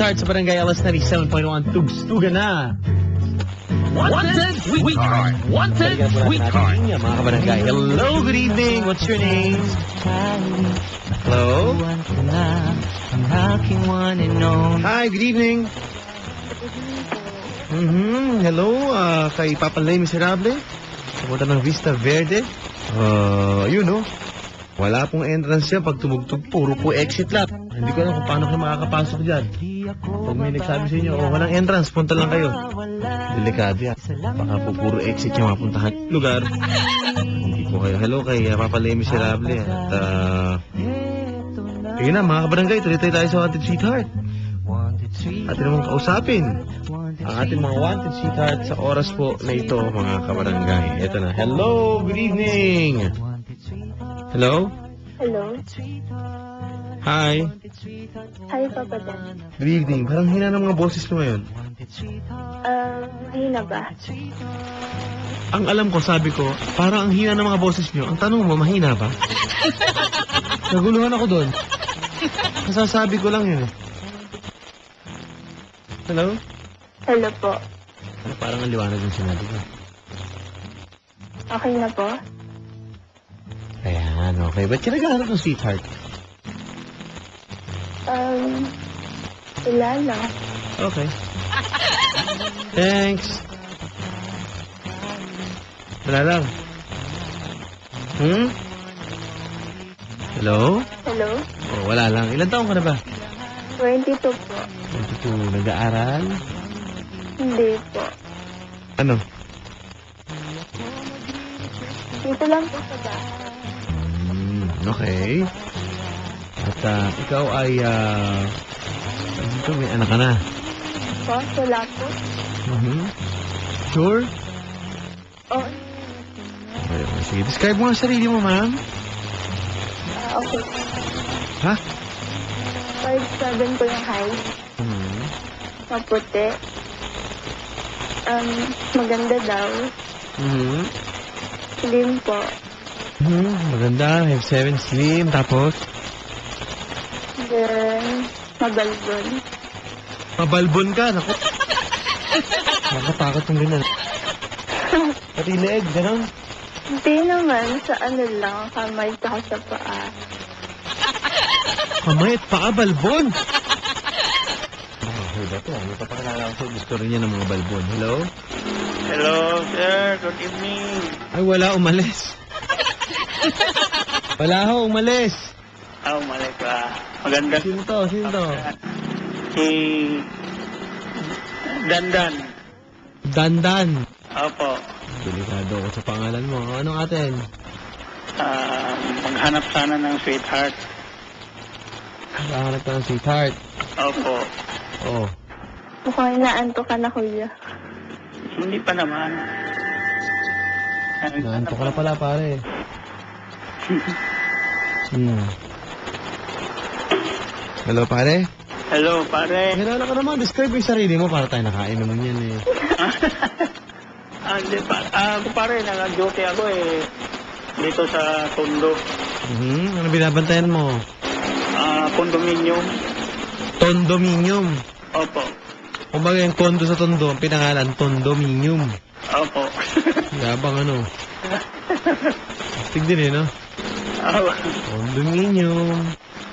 Sweetheart sa Barangay LS 97.1 Tugstugan na. Wanted Sweetheart. Wanted Sweetheart. Mga kabarangay, hello, good evening. What's your name? Hello? Hi, good evening. Hello, kay Papa Lay Miserable. Sa ng Vista Verde. Yun, no? Wala pong entrance yan. Pag tumugtog, puro po exit lap. Hindi ko alam kung paano kayo makakapasok dyan. Pag may nagsabi sa inyo, walang entrance, punta lang kayo. Delikado yan. Baka po puro exit yung mapuntahan lugar. Hindi po kayo. Hello kay Papa Lay Miserable. At, yun na, mga kabarangay, tuloy tayo sa Wanted Sweetheart. Atin namang kausapin ang ating mga Wanted Sweetheart sa oras po na ito, mga kabarangay. Ito na. Hello, good evening. Hello? Hello. Hi. Hi, Papa Dan. Good evening. Parang hina ng mga boses mo ngayon. Mahina ba? Ang alam ko, sabi ko, parang ang hina ng mga boses nyo. Ang tanong mo, mahina ba? Naguluhan ako doon. Nasasabi ko lang yun. Hello? Hello po. Parang ang liwanag yung sinabi ko. Okay na po? Ayan, okay. Ba't ka naghahanap ng sweetheart? Wala lang. Okay. Thanks. Wala lang. Hello? Hello? Oh, wala lang. Ilan taong ka na ba? 22 po. 22. Nag-aaral? Hindi po. Ano? Dito lang po sa bahay. Okay. At ikaw ay, dito may anak ka na. Po? Wala po? Sure? Oh, Okay, sige. Describe mo ang sarili mo, ma'am. okay. Ha? 5'7" po yung height. Maputi. Maganda daw. Slim po. Maganda. Have 7 slim. Tapos? Then, mabalbon. Mabalbon ka. Naku. Nakatakot yung ganyan. Pati leeg, gano'n. Hindi naman. Sa ano lang. Kamay tsaka sa paa. Kamay at paa, balbon. Okay ba ito? Ano pa pakilala ko sa gusto rin niya ng mga balbon. Hello? Hello, sir. Good evening. Ay, wala. Umalis. Wala ho. Umalis. Mali ka. Maganda. Sino to? Sino to? Si Dandan. Dandan. Opo. Delikado ako sa pangalan mo. Anong atin? Maghanap sana ng sweetheart. Nakahanap ka ng sweetheart. Opo. Oh. Mukhang inaanto ka na, kuya. Hindi pa naman. Naanto ka na pala, pare. Hello, pare? Hello, pare. Kilala ka naman. Describe mo yung sarili mo para tayo nakain naman yan eh. Hindi pa. Pare, nag-duty ako dito sa Tondo. Ano binabantayan mo? Condominium. Condominium. Opo. Kumbaga yung condo sa Tondo, ang pinangalan, Condominium. Opo. Yabang ano. Astig din eh, no? Condominium.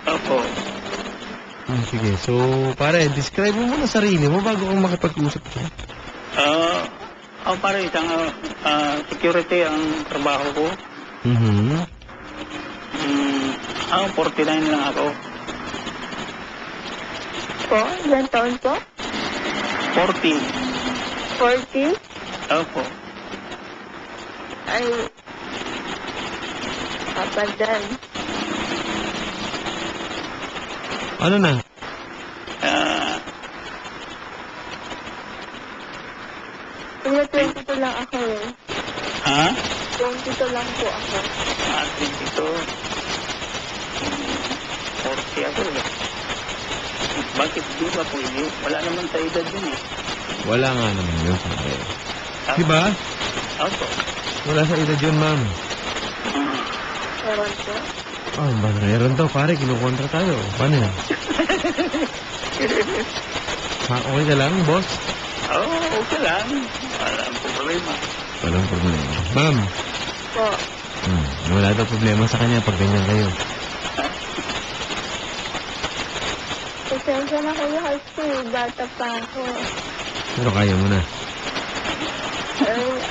Opo. Sige, so, pare, describe mo muna sarili mo bago kang makipag-usap siya. Pare, isang security ang trabaho ko. 49 lang ako. Po? Ilan taon po? 40. 40? Opo. Ay, Papa Dan. Ano na? Kuya, 22 lang ako eh. Ha? 22 lang po ako. 22. 40 ako eh. Bakit di ba po yun? Wala naman sa edad yun eh. Wala nga naman yun, pare. Diba? Opo. Wala sa edad yun, ma'am. Meron po. Meron daw, pare. Kinukontra tayo. Paano yan? Okay ka lang, boss? Oo, okay lang. Walang problema. Walang problema. Ma'am, Po. wala daw problema sa kanya pag ganyan kayo. Pasensya na kayo kasi bata pa ako. Pero kaya mo na.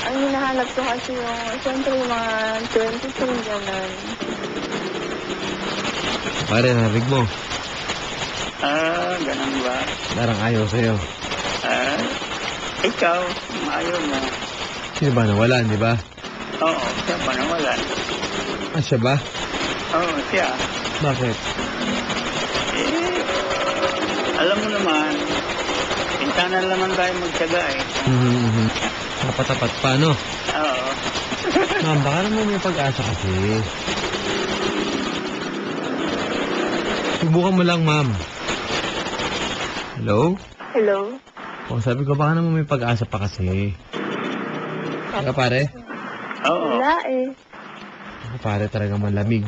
Ang hinahanap ko kasi yung, siyempre yung mga 22, gano'n. Pare, narinig mo. Ganun ba? Parang ayaw sa'yo. Ikaw, ayaw mo. Sino ba nawalan, di ba? Oo, siya pa nawalan. Ah, siya ba? Oo, siya. Bakit? Alam mo naman, pinsanan naman tayo magtyaga eh. Tapat-tapat pa, no? Oo. Ma'am, baka naman may pag-asa kasi. Subukan mo lang, ma'am. Hello? Hello? O, sabi ko, baka naman may pag-asa pa kasi. Kaya pare? Oo. Wala eh. Ako pare talaga malamig.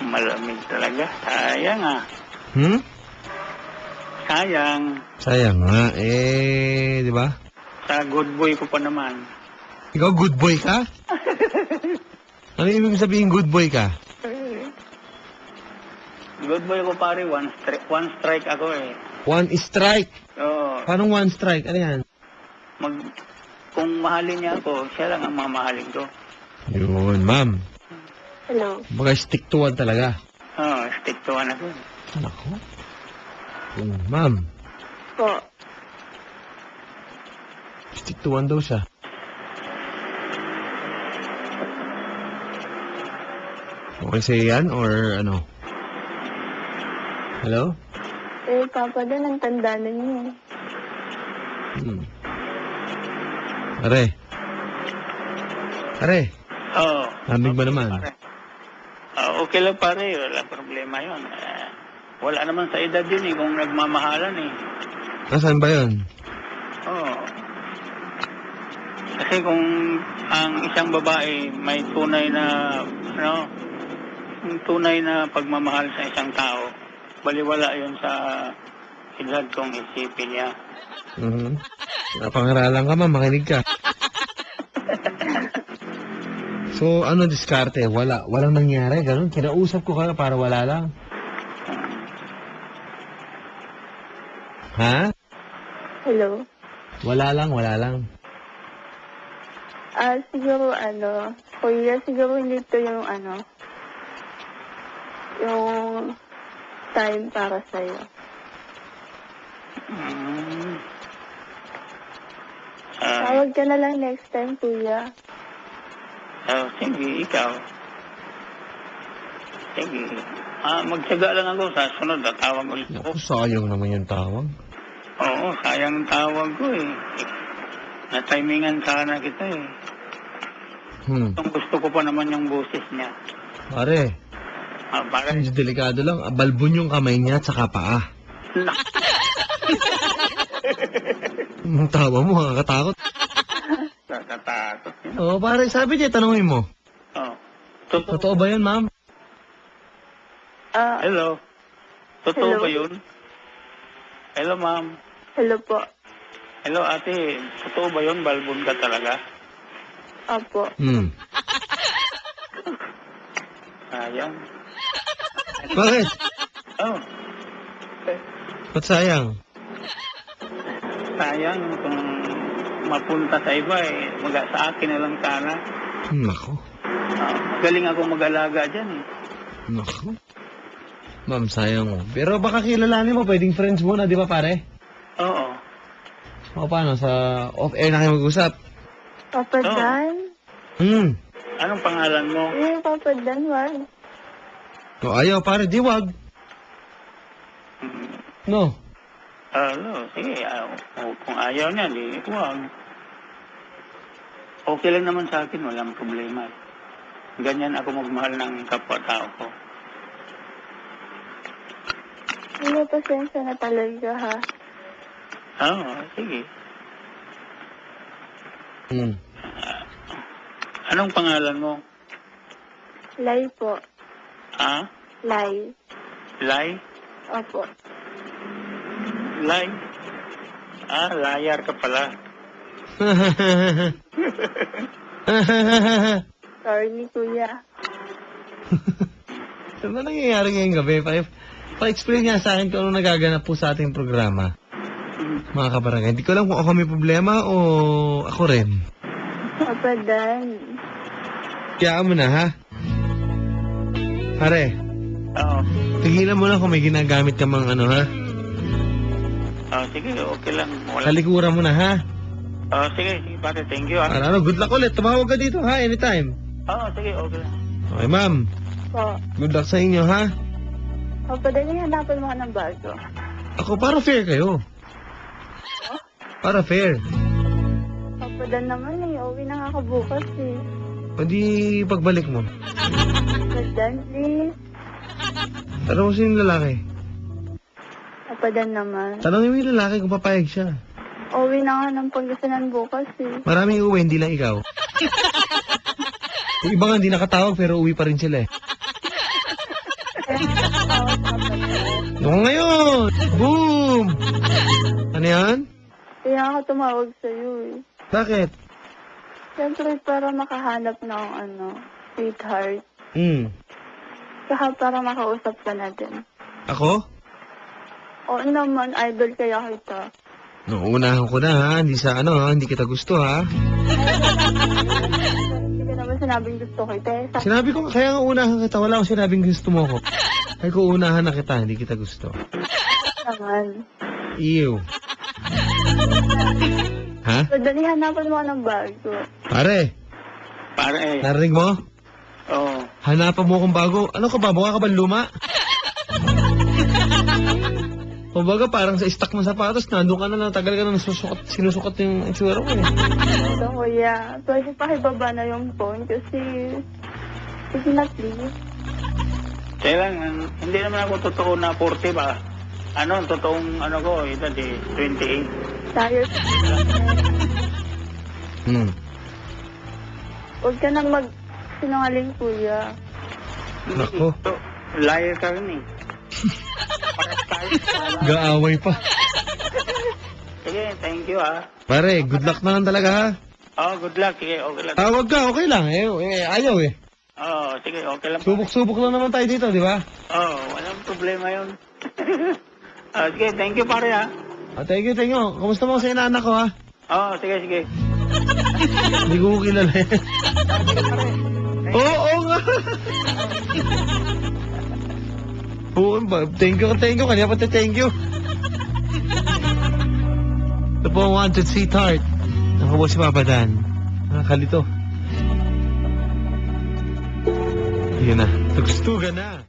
Malamig talaga. Sayang ah. Hmm? Sayang. Sayang nga, di ba? Sa good boy ko pa naman. Ikaw good boy ka? Ano ibig sabihin good boy ka? Good boy ko pare, one strike ako eh. One strike. Oo. Paano one strike? Ano yan? Kung mahalin niya ako, siya lang ang mamahalin ko. Yun, ma'am. Hello? Baga stick to one talaga. Oo, stick to one ako. Nako. Ma'am, Po. stick to one daw siya. Okay sa'yo yan or ano? Hello? Papa din, ang tanda na niyo. Pare. Pare, Oo. nabig ba naman? Pare. Okay lang pare, wala problema yun. Wala naman sa edad yun eh, kung nagmamahalan eh. Nasaan ba yun? Oo. Kasi kung ang isang babae may tunay na, yung tunay na pagmamahal sa isang tao, baliwala yun sa edad kung isipin niya. Napangaralan ka, ma'am. Makinig ka. So, ano diskarte? Walang nangyari. Ganun. Kinausap ko kayo para wala lang. Ha? Hello? Wala lang. Siguro kuya, siguro hindi to yung time para sa'yo. Tawag ka na lang next time, kuya. Sige, ikaw. Sige. Magtyaga lang ako sa sunod. Tawag ulit ako. Naku, sayang naman yung tawag. Oo, sayang ang tawag ko eh. Na-timingan sana kita eh. Gusto ko pa naman yung boses niya. Pare, Para medyo delikado lang. Balbon yung kamay niya at saka paa. Ang tawa mo, nakakatakot. Nakakatakot. Oo, pare, sabi niya, tanongin mo. Oo. Totoo ba yun, ma'am? Hello. Totoo Hello? ba yun? Hello, ma'am. Hello po. Hello, ate. Totoo ba yun? Balbon ka talaga? Opo. Sayang. Bakit? Oh. Ba't sayang? Sayang kung mapunta sa iba eh. Sa akin na lang sana. Nako. Magaling ako mag-alaga dyan eh. Nako. Ma'am, sayang mo. Pero baka kilalanin mo, pwedeng friends muna, di ba pare? Oo. O paano, sa off-air na kayo mag-usap? Papa Dan? Anong pangalan mo? Papa Dan, wag. O ayaw pare, di wag. No. Sige. Kung ayaw niya, di huwag. Okay lang naman sa akin, walang problema. Ganyan ako magmahal ng kapwa-tao ko. Hindi, pasensya na talaga, ha? Oo, sige. Anong pangalan mo? Lai po. Ha? Lai. Lai? Opo. Lai? Liar ka pala. Sorry, kuya. Ano nangyayari ngayong gabi? Pa-explain nga sa akin kung ano nagaganap po sa ating programa. Mga kabarangay, hindi ko alam kung ako may problema o ako rin. Papa Dan. Kaya mo na, ha? Pare, Oo. tigilan mo na kung may ginagamit ka mang ano, ha? Sige, okay lang. Wala. Talikuran mo na, ha? Sige, pare, thank you. Ano, good luck ulit. Tumawag ka dito, ha? Anytime. Sige, okay lang. Okay, ma'am. Po. Good luck sa inyo, ha? Papa Dan, hanapan mo ka ng bago. Ako, para fair kayo. Para fair. Papa Dan naman uwi na nga bukas eh. Pwede pagbalik mo. Papa Dan, please. Tanong mo sino yung lalaki. Papa Dan naman. Tanongin mo yung lalaki kung papayag siya. Uwi na nga ng Pangasinan bukas eh. Maraming uwi, hindi lang ikaw. Yung iba nga hindi nakatawag pero uwi pa rin sila eh. Kaya nakakawag Papa Dan. Yung ngayon! Boom! Ano yan? Kaya ako tumawag sa'yo eh. Bakit? Siyempre para makahanap ng sweetheart. Saka para makausap ka natin. Ako? Oo naman, idol kaya kita. Nauunahan ko na ha, hindi sa hindi kita gusto ha. Hindi ko naman sinabing gusto kita eh. Sinabi ko, kaya nga unahan kita, wala akong sinabing gusto mo ako. Ay ko unahan na kita, hindi kita gusto. Naman. Ew. Ha? So, dali hanapan mo ka ng bago. Pare, Pare, narinig mo? oo. Hanapan mo akong bago. Ano ka ba? Mukha ka ba luma? Kumbaga parang sa stock ng sapatos, nandun ka na lang, tagal ka na sinusukat yung itsura mo eh. Ito, kuya. Pwede pakibaba na yung phone kasi... Sige na, please. Kaya lang, hindi naman ako totoo na 40 ba? Ang totoong ko, edad 28. Tayo. Huwag ka nang sinungaling, kuya. Nako. Liar ka rin eh. Pares tayo. Gaaway pa. Sige, thank you Pare, good luck na lang talaga ha. Good luck. Sige, okay lang. Tawag ka, okay lang. Ayaw eh. Sige, okay lang. Subok-subok lang naman tayo dito, di ba? Walang problema yun. Sige, thank you pare Thank you. Kamusta mo sa inaanak ko ha? Sige, sige. Hindi ko kilala eh. Oo nga. Oo, thank you. Kanya pati thank you. Ito po ang wanted sweetheart. Ako po si Papa Dan. Nakakalito. Yun na. Tugstugan na.